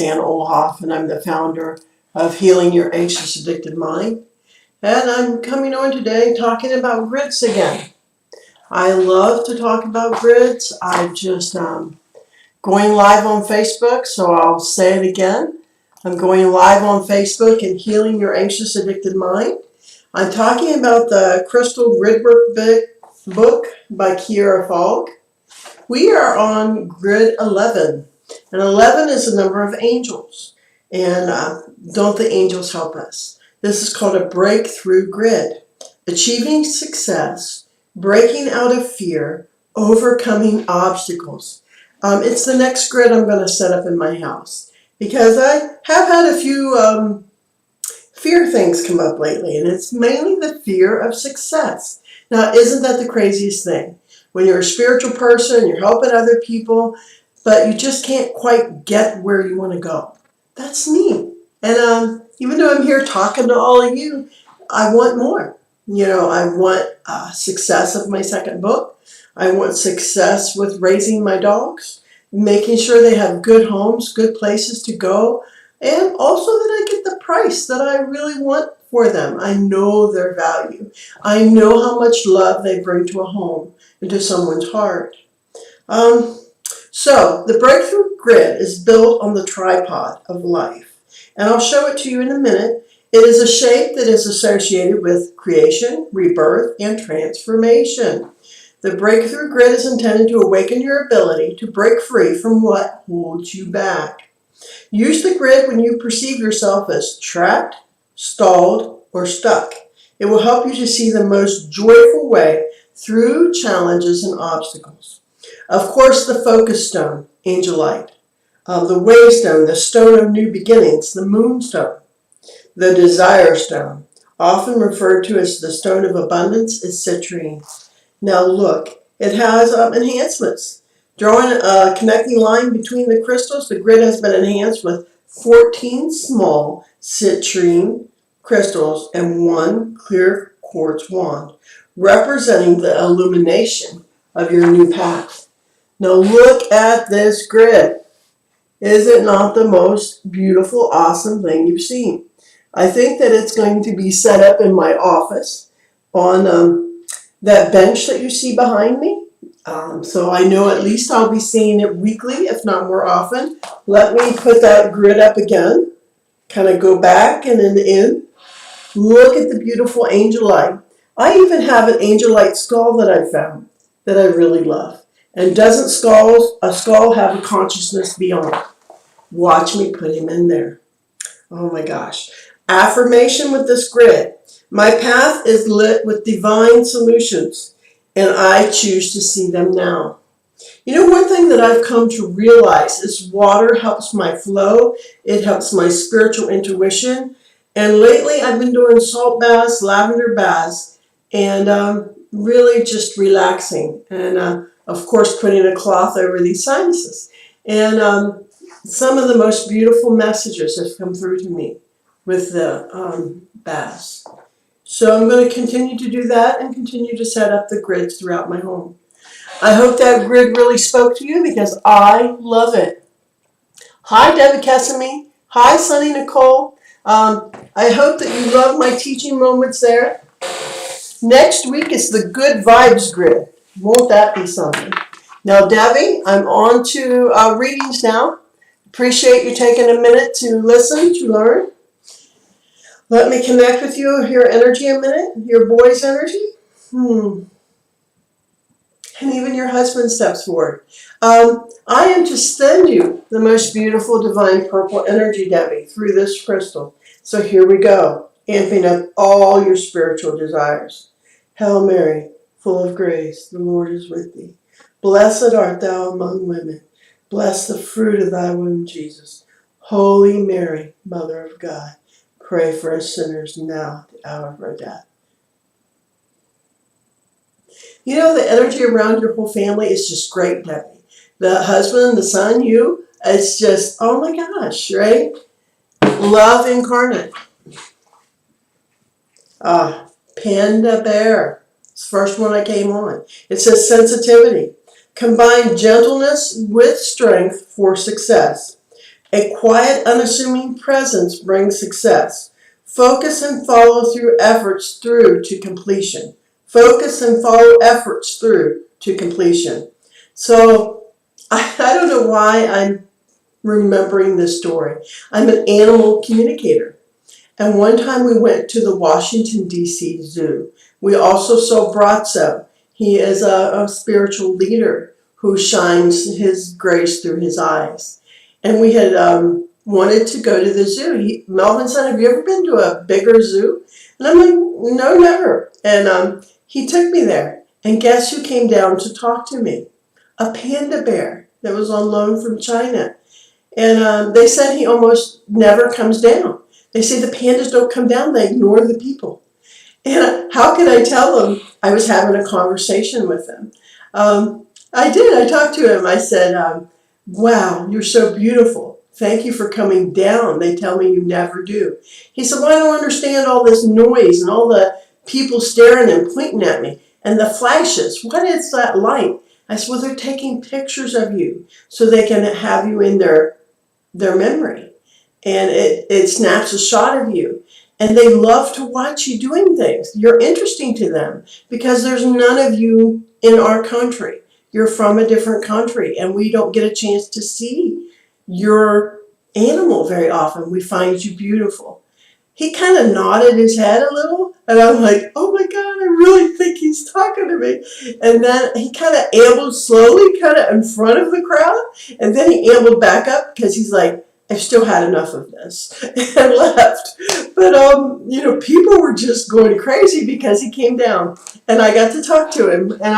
Ann Olhoff, and I'm the founder of Healing Your Anxious Addicted Mind. And I'm coming on today talking about grits again. I love to talk about grits. I'm just going live on Facebook, so I'll say it again. I'm going live on Facebook and Healing Your Anxious Addicted Mind. I'm talking about the Crystal Gridwork book by Kiera Falk. We are on grid 11. And 11 is the number of angels. And don't the angels help us? This is called a breakthrough grid. Achieving success, breaking out of fear, overcoming obstacles. It's the next grid I'm going to set up in my house. Because I have had a few fear things come up lately. And it's mainly the fear of success. Now, isn't that the craziest thing? When you're a spiritual person, you're helping other people, but you just can't quite get where you want to go. That's me. And even though I'm here talking to all of you, I want more. You know, I want success of my second book. I want success with raising my dogs, making sure they have good homes, good places to go, and also that I get the price that I really want for them. I know their value. I know how much love they bring to a home and to someone's heart. So the breakthrough grid is built on the tripod of life. And I'll show it to you in a minute. It is a shape that is associated with creation, rebirth, and transformation. The breakthrough grid is intended to awaken your ability to break free from what holds you back. Use the grid when you perceive yourself as trapped, stalled, or stuck. It will help you to see the most joyful way through challenges and obstacles. Of course, the focus stone, angelite, the waystone, the stone of new beginnings, the moonstone, the desire stone, often referred to as the stone of abundance, is citrine. Now look, it has enhancements. Drawing a connecting line between the crystals, the grid has been enhanced with 14 small citrine crystals and one clear quartz wand, representing the illumination of your new path. Now look at this grid. Is it not the most beautiful, awesome thing you've seen? I think that it's going to be set up in my office on that bench that you see behind me. So I know at least I'll be seeing it weekly, if not more often. Let me put that grid up again. Kind of go back and then in. Look at the beautiful angelite. I even have an angelite skull that I found that I really love. And doesn't a skull have a consciousness beyond? Watch me put him in there. Oh my gosh. Affirmation with this grid. My path is lit with divine solutions, and I choose to see them now. You know, one thing that I've come to realize is water helps my flow. It helps my spiritual intuition. And lately I've been doing salt baths, lavender baths, and really just relaxing. And of course, putting a cloth over these sinuses. And some of the most beautiful messages have come through to me with the baths. So I'm going to continue to do that and continue to set up the grids throughout my home. I hope that grid really spoke to you because I love it. Hi, Debbie Kesame. Hi, Sunny Nicole. I hope that you love my teaching moments there. Next week is the Good Vibes grid. Won't that be something? Now, Debbie, I'm on to readings now. Appreciate you taking a minute to listen, to learn. Let me connect with you, your energy a minute, your boy's energy. And even your husband steps forward. I am to send you the most beautiful divine purple energy, Debbie, through this crystal. So here we go, amping up all your spiritual desires. Hail Mary, full of grace, the Lord is with thee. Blessed art thou among women. Blessed the fruit of thy womb, Jesus. Holy Mary, Mother of God, pray for us sinners now at the hour of our death. You know, the energy around your whole family is just great, Debbie. The husband, the son, you, it's just, oh my gosh, right? Love incarnate. Panda Bear. It's the first one I came on. It says sensitivity. Combine gentleness with strength for success. A quiet, unassuming presence brings success. Focus and follow through efforts through to completion. Focus and follow efforts through to completion. So I don't know why I'm remembering this story. I'm an animal communicator. And one time we went to the Washington, D.C. Zoo. We also saw Brazzo. He is a spiritual leader who shines his grace through his eyes. And we had wanted to go to the zoo. Melvin said, have you ever been to a bigger zoo? And I'm like, no, never. And he took me there. And guess who came down to talk to me? A panda bear that was on loan from China. And they said he almost never comes down. They say the pandas don't come down, they ignore the people. And how could I tell them I was having a conversation with them? I did. I talked to him. I said, wow, you're so beautiful. Thank you for coming down. They tell me you never do. He said, well, I don't understand all this noise and all the people staring and pointing at me and the flashes. What is that light? I said, well, they're taking pictures of you so they can have you in their memory. And it snaps a shot of you. And they love to watch you doing things. You're interesting to them because there's none of you in our country. You're from a different country, and we don't get a chance to see your animal very often. We find you beautiful. He kind of nodded his head a little, and I'm like, oh my God, I really think he's talking to me. And then he kind of ambled slowly, kind of in front of the crowd, and then he ambled back up because he's like, I've still had enough of this, and left. But, people were just going crazy because he came down, and I got to talk to him, and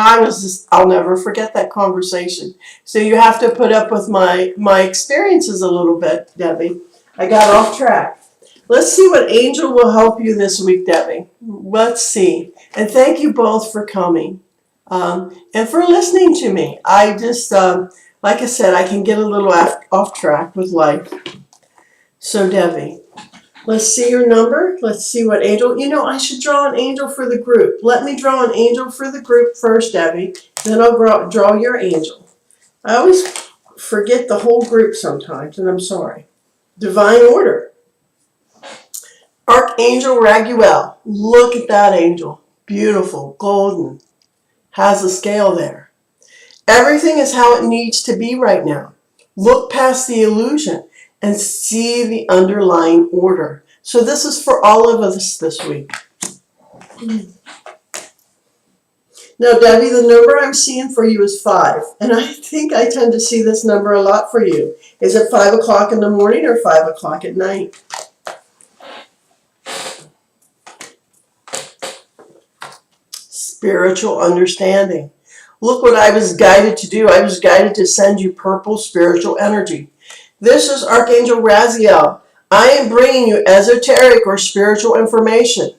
I'll never forget that conversation. So you have to put up with my experiences a little bit, Debbie. I got off track. Let's see what angel will help you this week, Debbie. Let's see. And thank you both for coming and for listening to me. I just, like I said, I can get a little off track with life. So, Debbie, let's see your number. Let's see what angel. I should draw an angel for the group. Let me draw an angel for the group first, Debbie. Then I'll draw your angel. I always forget the whole group sometimes, and I'm sorry. Divine order. Archangel Raguel. Look at that angel. Beautiful, golden. Has a scale there. Everything is how it needs to be right now. Look past the illusion and see the underlying order. So this is for all of us this week. Now, Debbie, the number I'm seeing for you is 5. And I think I tend to see this number a lot for you. Is it 5 o'clock in the morning or 5 o'clock at night? Spiritual understanding. Look what I was guided to do. I was guided to send you purple spiritual energy. This is Archangel Raziel. I am bringing you esoteric or spiritual information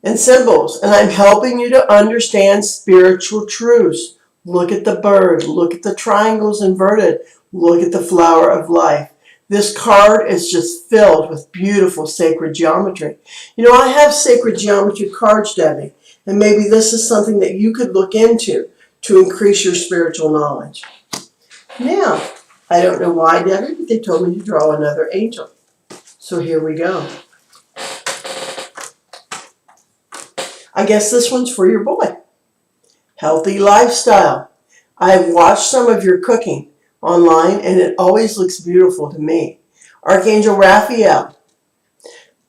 and symbols, and I'm helping you to understand spiritual truths. Look at the bird. Look at the triangles inverted. Look at the flower of life. This card is just filled with beautiful sacred geometry. I have sacred geometry cards, Debbie, and maybe this is something that you could look into to increase your spiritual knowledge. Now, I don't know why, Debbie, but they told me to draw another angel. So here we go. I guess this one's for your boy. Healthy lifestyle. I've watched some of your cooking online, and it always looks beautiful to me. Archangel Raphael.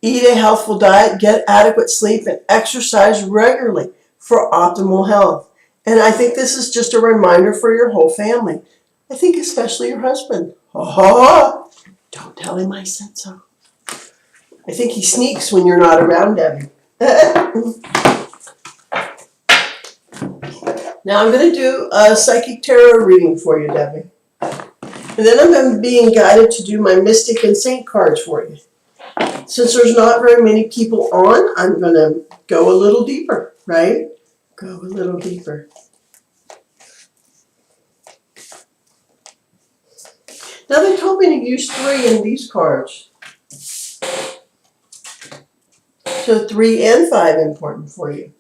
Eat a healthful diet, get adequate sleep, and exercise regularly for optimal health. And I think this is just a reminder for your whole family. I think especially your husband. Don't tell him I said so. I think he sneaks when you're not around, Debbie. Now I'm going to do a psychic tarot reading for you, Debbie. And then I'm being guided to do my mystic and saint cards for you. Since there's not very many people on, I'm going to go a little deeper, right? Go a little deeper. Now they told me to use 3 in these cards. So 3 and 5 important for you.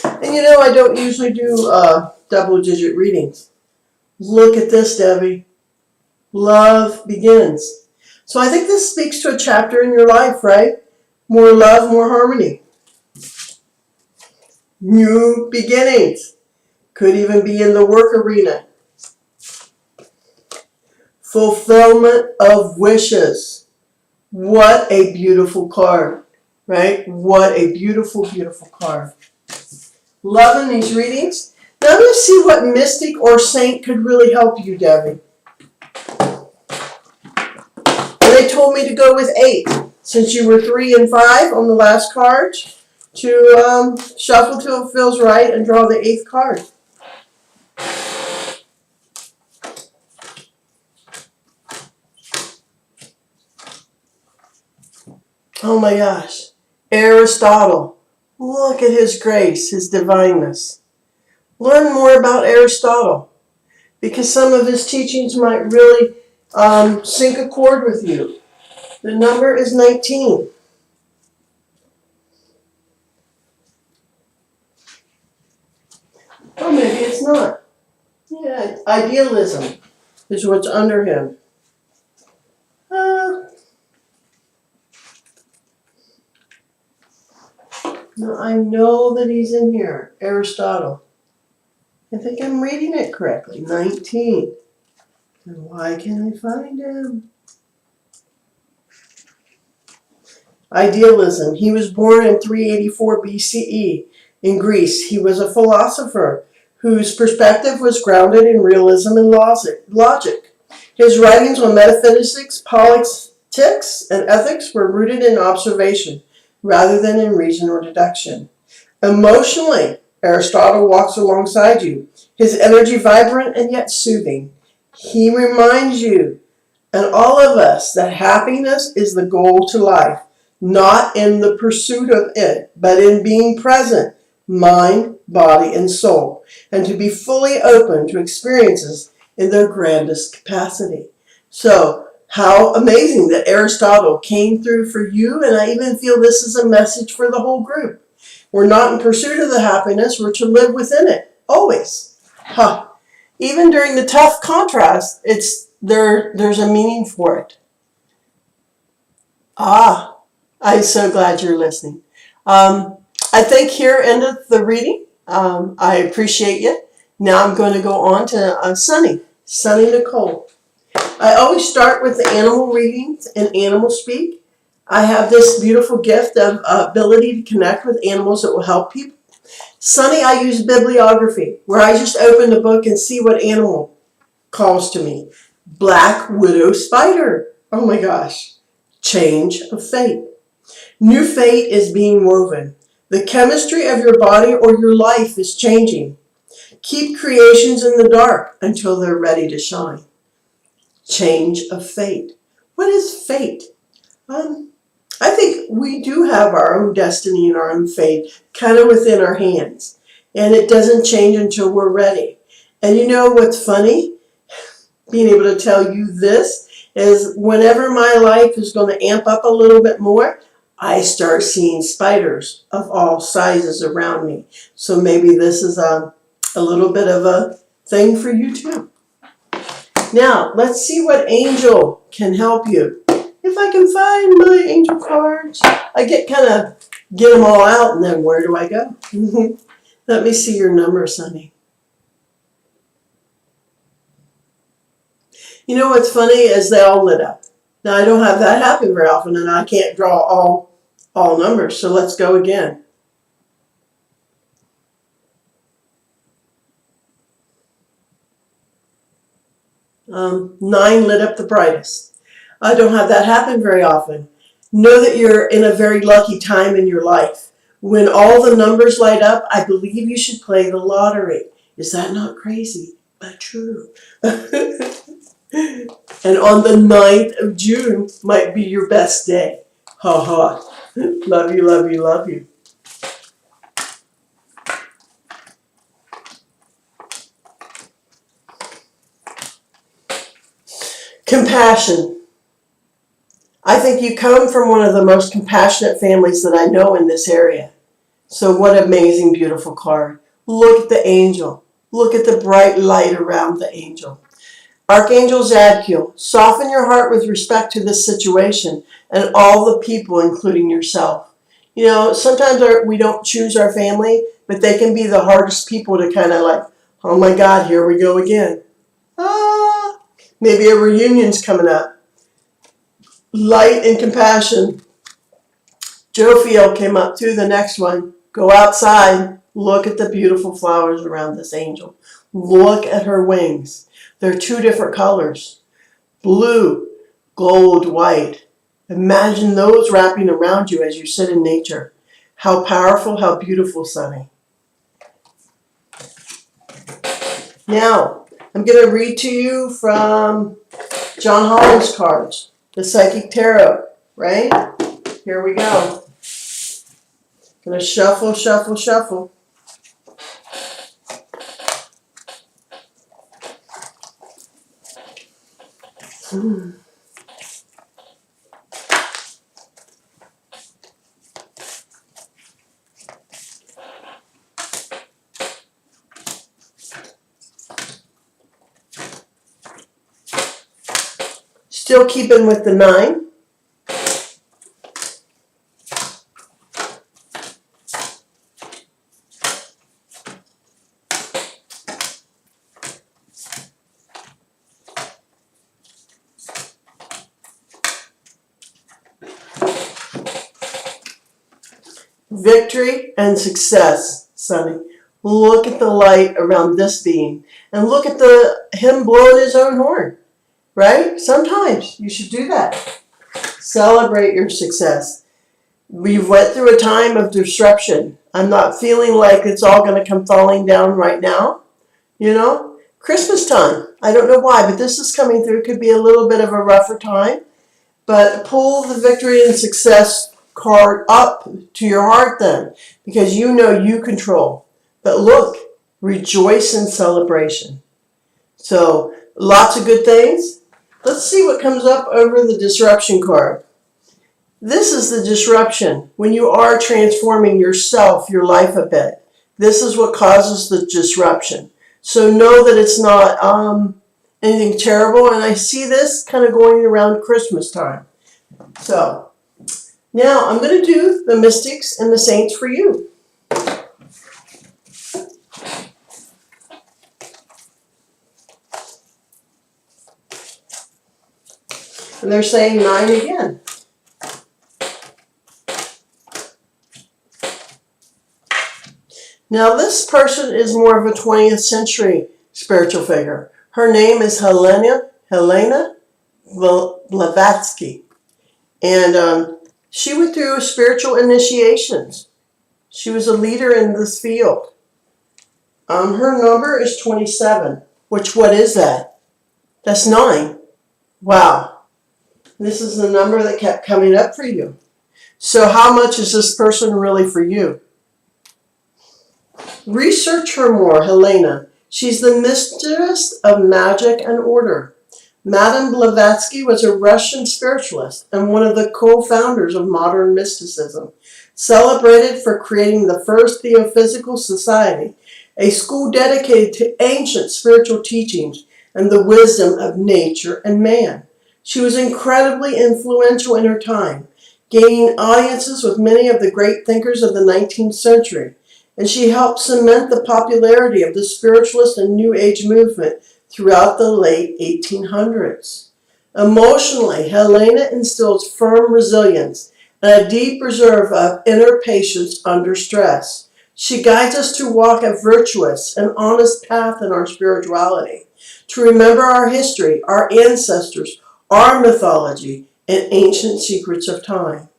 And And you know, I don't usually do double-digit readings. Look at this, Debbie. Love begins. So I think this speaks to a chapter in your life, right? More love, more harmony. New beginnings. Could even be in the work arena. Fulfillment of wishes. What a beautiful card, right? What a beautiful, beautiful card. Loving these readings. Now let's see what mystic or saint could really help you, Debbie. They told me to go with 8, since you were 3 and 5 on the last card, to shuffle till it feels right and draw the 8th card. Oh my gosh. Aristotle. Look at his grace, his divineness. Learn more about Aristotle, because some of his teachings might really sync a chord with you. The number is 19. Oh, maybe it's not. Yeah, idealism is what's under him. Now I know that he's in here, Aristotle. I think I'm reading it correctly. 19. And why can't I find him? Idealism. He was born in 384 BCE in Greece. He was a philosopher whose perspective was grounded in realism and logic. His writings on metaphysics, politics, and ethics were rooted in observation rather than in reason or deduction. Emotionally, Aristotle walks alongside you, his energy vibrant and yet soothing. He reminds you and all of us that happiness is the goal to life, not in the pursuit of it, but in being present, mind, body, and soul, and to be fully open to experiences in their grandest capacity. So, how amazing that Aristotle came through for you, and I even feel this is a message for the whole group. We're not in pursuit of the happiness, we're to live within it, always. Even during the tough contrast, there's a meaning for it. I'm so glad you're listening. I think here endeth the reading. I appreciate you. Now I'm going to go on to Sunny Nicole. I always start with the animal readings and animal speak. I have this beautiful gift of ability to connect with animals that will help people. Sunny, I use bibliography, where I just open the book and see what animal calls to me. Black widow spider. Oh my gosh. Change of fate. New fate is being woven. The chemistry of your body or your life is changing. Keep creations in the dark until they're ready to shine. Change of fate. What is fate? I think we do have our own destiny and our own fate kind of within our hands. And it doesn't change until we're ready. And you know what's funny? Being able to tell you this is whenever my life is going to amp up a little bit more, I start seeing spiders of all sizes around me. So maybe this is a little bit of a thing for you too. Now, let's see what angel can help you. If I can find my angel cards, I get them all out, and then where do I go? Let me see your number, Sunny. You know what's funny is they all lit up. Now, I don't have that happen very often, and I can't draw all numbers, so let's go again. Nine lit up the brightest. I don't have that happen very often. Know that you're in a very lucky time in your life. When all the numbers light up, I believe you should play the lottery. Is that not crazy? But true. And on the 9th of June might be your best day. Ha ha. Love you, love you, love you. Compassion. I think you come from one of the most compassionate families that I know in this area. So what amazing, beautiful card. Look at the angel. Look at the bright light around the angel. Archangel Zadkiel, soften your heart with respect to this situation and all the people, including yourself. You know, sometimes we don't choose our family, but they can be the hardest people to kind of like, oh my God, here we go again. Maybe a reunion's coming up. Light and compassion. Jophiel came up to the next one. Go outside. Look at the beautiful flowers around this angel. Look at her wings. They're two different colors. Blue, gold, white. Imagine those wrapping around you as you sit in nature. How powerful, how beautiful, Sunny. Now, I'm going to read to you from John Holland's cards, the Psychic Tarot, right? Here we go. Going to shuffle, shuffle, shuffle. Still keeping with the 9. Victory and success, Sunny. Look at the light around this being. And look at him blowing his own horn. Right? Sometimes you should do that. Celebrate your success. We went through a time of disruption. I'm not feeling like it's all going to come falling down right now. You know? Christmas time. I don't know why, but this is coming through. It could be a little bit of a rougher time. But pull the victory and success card up to your heart then, because you know you control. But look, rejoice in celebration. So, lots of good things. Let's see what comes up over the disruption card. This is the disruption when you are transforming yourself, your life a bit. This is what causes the disruption. So know that it's not anything terrible. And I see this kind of going around Christmas time. So now I'm going to do the mystics and the saints for you. And they're saying 9 again. Now this person is more of a 20th century spiritual figure. Her name is Helena Blavatsky. And she went through spiritual initiations. She was a leader in this field. Her number is 27. What is that? That's 9. Wow. This is the number that kept coming up for you. So how much is this person really for you? Research her more, Helena. She's the mistress of magic and order. Madame Blavatsky was a Russian spiritualist and one of the co-founders of modern mysticism, celebrated for creating the first Theosophical Society, a school dedicated to ancient spiritual teachings and the wisdom of nature and man. She was incredibly influential in her time, gaining audiences with many of the great thinkers of the 19th century, and she helped cement the popularity of the spiritualist and New Age movement throughout the late 1800s. Emotionally, Helena instills firm resilience and a deep reserve of inner patience under stress. She guides us to walk a virtuous and honest path in our spirituality, to remember our history, our ancestors, our mythology, and ancient secrets of time.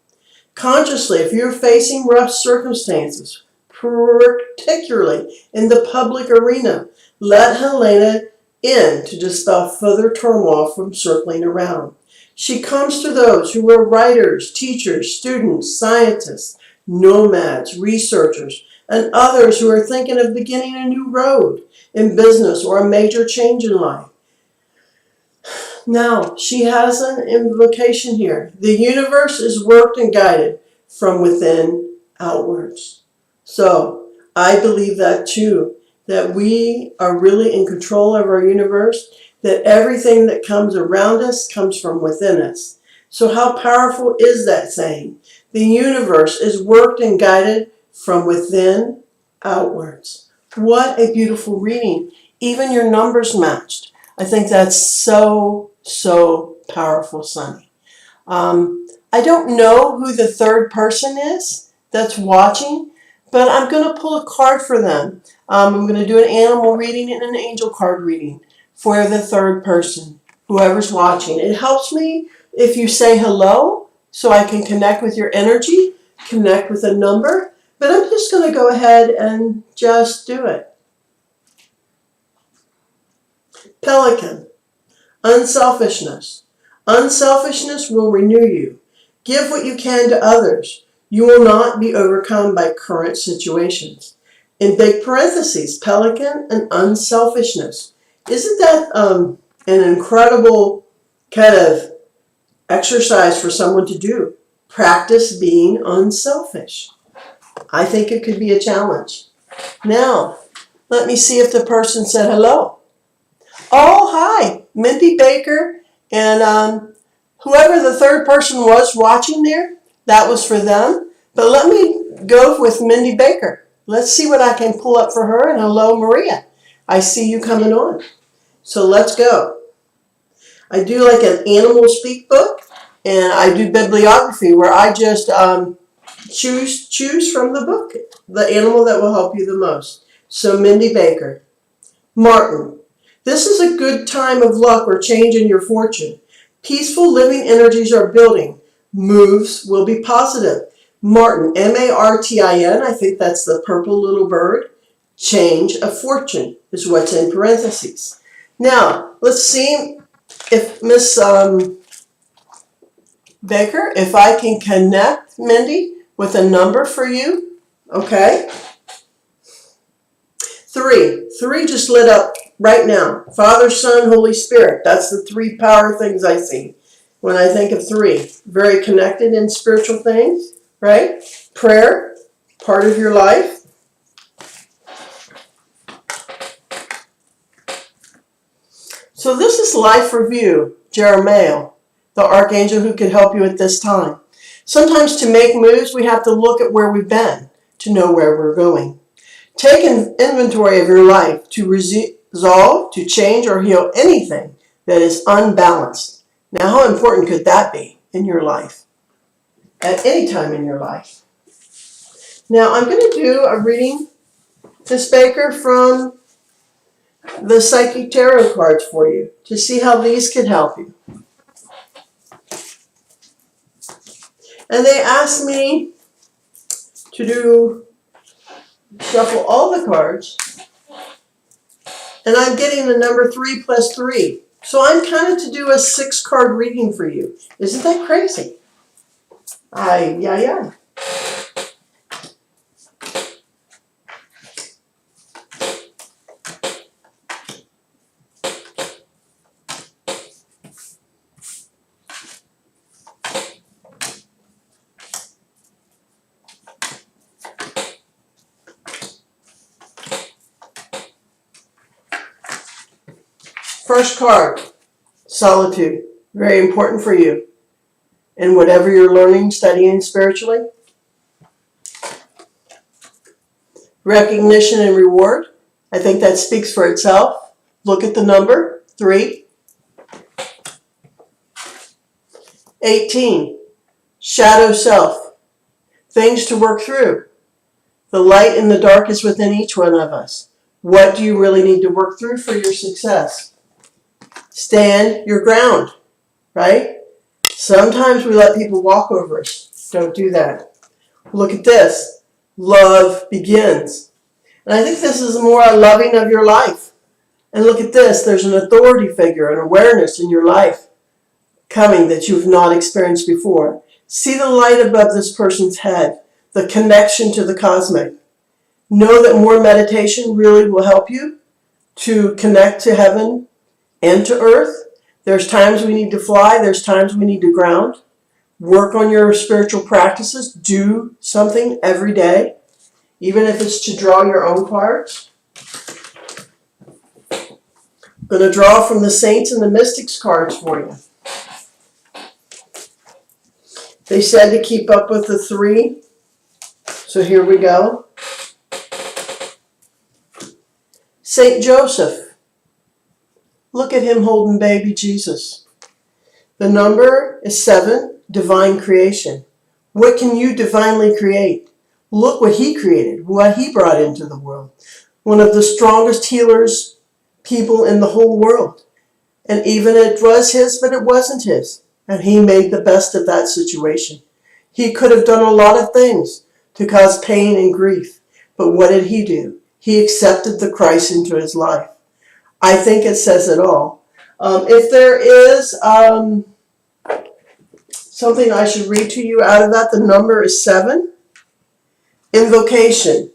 Consciously, if you're facing rough circumstances, particularly in the public arena, let Helena in to dispel further turmoil from circling around. She comes to those who are writers, teachers, students, scientists, nomads, researchers, and others who are thinking of beginning a new road in business or a major change in life. Now, she has an invocation here. The universe is worked and guided from within outwards. So, I believe that too, that we are really in control of our universe, that everything that comes around us comes from within us. So how powerful is that saying? The universe is worked and guided from within outwards. What a beautiful reading. Even your numbers matched. I think that's so, so powerful, Sunny. I don't know who the third person is that's watching, but I'm going to pull a card for them. I'm going to do an animal reading and an angel card reading for the third person, whoever's watching. It helps me if you say hello so I can connect with your energy, connect with a number, but I'm just going to go ahead and just do it. Pelican, unselfishness. Unselfishness will renew you. Give what you can to others. You will not be overcome by current situations. In big parentheses, pelican and unselfishness. Isn't that an incredible kind of exercise for someone to do? Practice being unselfish. I think it could be a challenge. Now, let me see if the person said hello. Oh, hi, Mindy Baker, and whoever the third person was watching there, that was for them. But let me go with Mindy Baker. Let's see what I can pull up for her. And hello, Maria. I see you coming on. So let's go. I do like an animal speak book, and I do bibliography where I just choose from the book the animal that will help you the most. So Mindy Baker. Martin. This is a good time of luck or change in your fortune. Peaceful living energies are building. Moves will be positive. Martin, M-A-R-T-I-N, I think that's the purple little bird. Change of fortune is what's in parentheses. Now, let's see if Miss Baker, if I can connect Mindy with a number for you. Okay. 3. 3 just lit up right now. Father, Son, Holy Spirit. That's the 3 power things I see when I think of 3. Very connected in spiritual things, right? Prayer, part of your life. So this is Life Review, Jeremiah, the archangel who could help you at this time. Sometimes to make moves, we have to look at where we've been to know where we're going. Take an inventory of your life to resolve, to change, or heal anything that is unbalanced. Now, how important could that be in your life? At any time in your life. Now, I'm going to do a reading, Miss Baker, from the Psychic Tarot cards for you to see how these could help you. And they asked me to shuffle all the cards, and I'm getting the number 3 plus 3. So I'm kind of to do a 6-card reading for you. Isn't that crazy? Yeah. First card, solitude. Very important for you. And whatever you're learning, studying spiritually. Recognition and reward. I think that speaks for itself. Look at the number, 3. 18, shadow self. Things to work through. The light and the dark is within each one of us. What do you really need to work through for your success? Stand your ground, right? Sometimes we let people walk over us. Don't do that. Look at this. Love begins. And I think this is more a loving of your life. And look at this. There's an authority figure, an awareness in your life coming that you've not experienced before. See the light above this person's head, the connection to the cosmic. Know that more meditation really will help you to connect to heaven and to earth. There's times we need to fly. There's times we need to ground. Work on your spiritual practices. Do something every day. even if it's to draw your own cards. I'm going to draw from the Saints and the Mystics cards for you. They said to keep up with the 3. So here we go. Saint Joseph. Look at him holding baby Jesus. The number is 7, divine creation. What can you divinely create? Look what he created, what he brought into the world. One of the strongest healers people in the whole world. And even it was his, but it wasn't his. And he made the best of that situation. He could have done a lot of things to cause pain and grief. But what did he do? He accepted the Christ into his life. I think it says it all. If there is something I should read to you out of that, the number is 7. Invocation.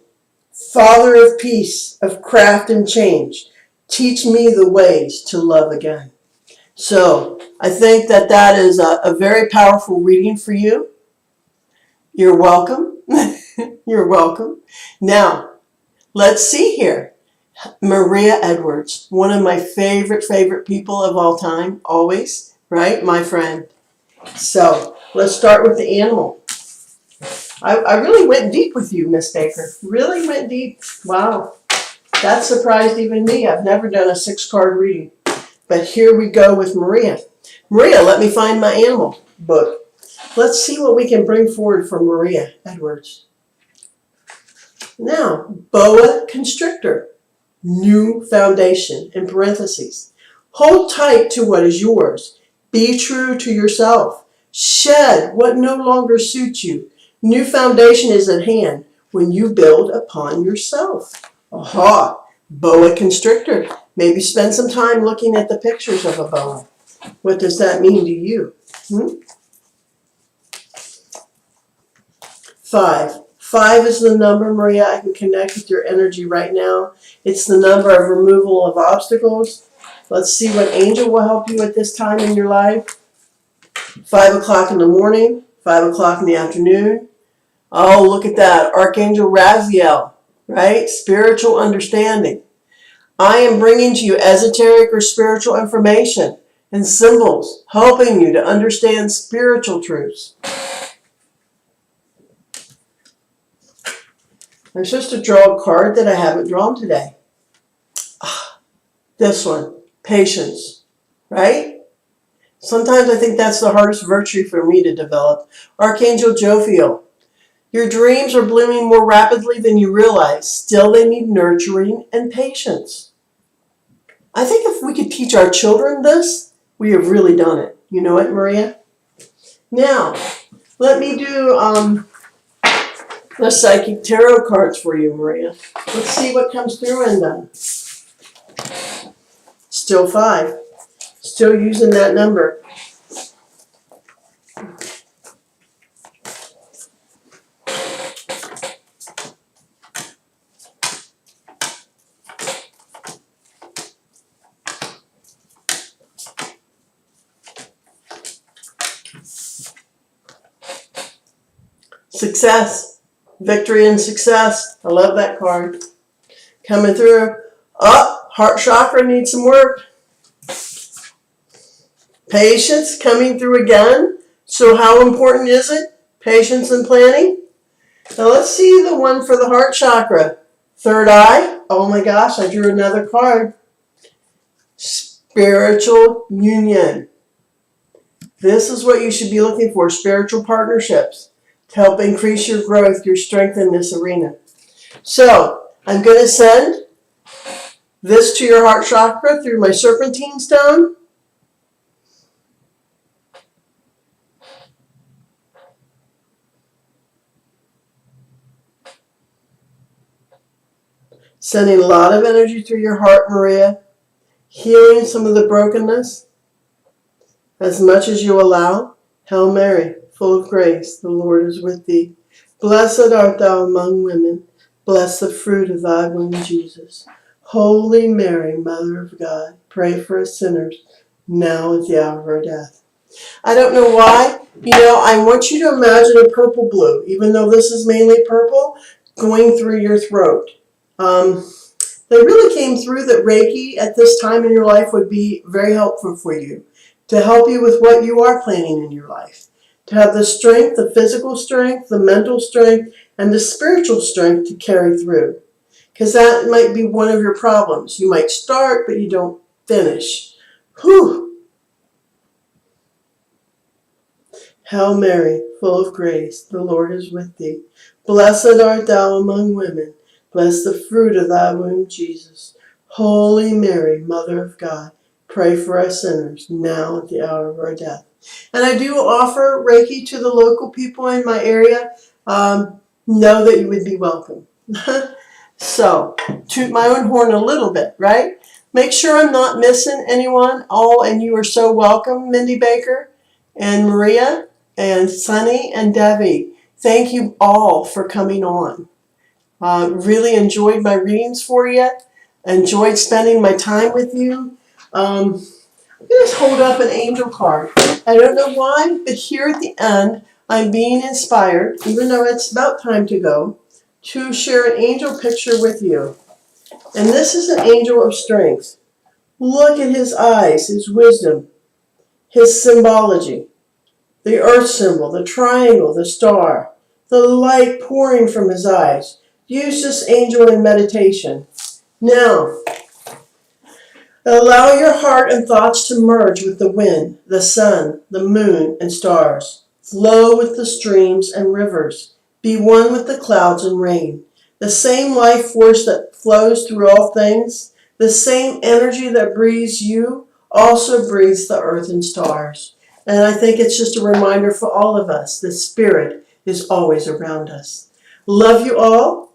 Father of peace, of craft and change, teach me the ways to love again. So I think that that is a very powerful reading for you. You're welcome. You're welcome. Now, let's see here. Maria Edwards, one of my favorite people of all time, always, right? My friend. So let's start with the animal. I really went deep with you, Miss Baker. Really went deep. Wow. That surprised even me. I've never done a 6-card reading. But here we go with Maria. Maria, let me find my animal book. Let's see what we can bring forward from Maria Edwards. Now, boa constrictor. New foundation, in parentheses. Hold tight to what is yours. Be true to yourself. Shed what no longer suits you. New foundation is at hand when you build upon yourself. Aha! Boa constrictor. Maybe spend some time looking at the pictures of a boa. What does that mean to you? 5. 5 is the number, Maria. I can connect with your energy right now. It's the number of removal of obstacles. Let's see what angel will help you at this time in your life. 5 o'clock in the morning, 5 o'clock in the afternoon. Oh, look at that. Archangel Raziel, right? Spiritual understanding. I am bringing to you esoteric or spiritual information and symbols, helping you to understand spiritual truths. I'm supposed to draw a card that I haven't drawn today. This one, patience, right? Sometimes I think that's the hardest virtue for me to develop. Archangel Jophiel. Your dreams are blooming more rapidly than you realize. Still, they need nurturing and patience. I think if we could teach our children this, we have really done it. You know it, Maria? Now, let me do the psychic tarot cards for you, Maria. Let's see what comes through in them. Still 5. Still using that number. Success. Victory and success. I love that card. Coming through. Heart chakra needs some work. Patience coming through again. So how important is it? Patience and planning. Now let's see the one for the heart chakra. Third eye. Oh my gosh, I drew another card. Spiritual union. This is what you should be looking for. Spiritual partnerships to help increase your growth, your strength in this arena. So I'm going to send this to your heart chakra through my serpentine stone. Sending a lot of energy through your heart, Maria. Healing some of the brokenness as much as you allow. Hail Mary, full of grace, the Lord is with thee. Blessed art thou among women. Blessed the fruit of thy womb, Jesus. Holy Mary, Mother of God, pray for us sinners, now at the hour of our death. I don't know why. I want you to imagine a purple blue. Even though this is mainly purple, going through your throat. They really came through that Reiki at this time in your life would be very helpful for you, to help you with what you are planning in your life. To have the strength, the physical strength, the mental strength, and the spiritual strength to carry through. Because that might be one of your problems. You might start, but you don't finish. Whew! Hail Mary, full of grace, the Lord is with thee. Blessed art thou among women. Blessed the fruit of thy womb, Jesus. Holy Mary, Mother of God, pray for us sinners, now at the hour of our death. And I do offer Reiki to the local people in my area. Know that you would be welcome. So, toot my own horn a little bit, right? Make sure I'm not missing anyone. And you are so welcome, Mindy Baker and Maria and Sunny and Debbie. Thank you all for coming on. Really enjoyed my readings for you. Enjoyed spending my time with you. I'm going to hold up an angel card. I don't know why, but here at the end, I'm being inspired, even though it's about time to go, to share an angel picture with you. And this is an angel of strength. Look at his eyes, his wisdom, his symbology. The earth symbol, the triangle, the star, the light pouring from his eyes. Use this angel in meditation. Now, allow your heart and thoughts to merge with the wind, the sun, the moon, and stars. Flow with the streams and rivers. Be one with the clouds and rain. The same life force that flows through all things, the same energy that breathes you, also breathes the earth and stars. And I think it's just a reminder for all of us, the spirit is always around us. Love you all.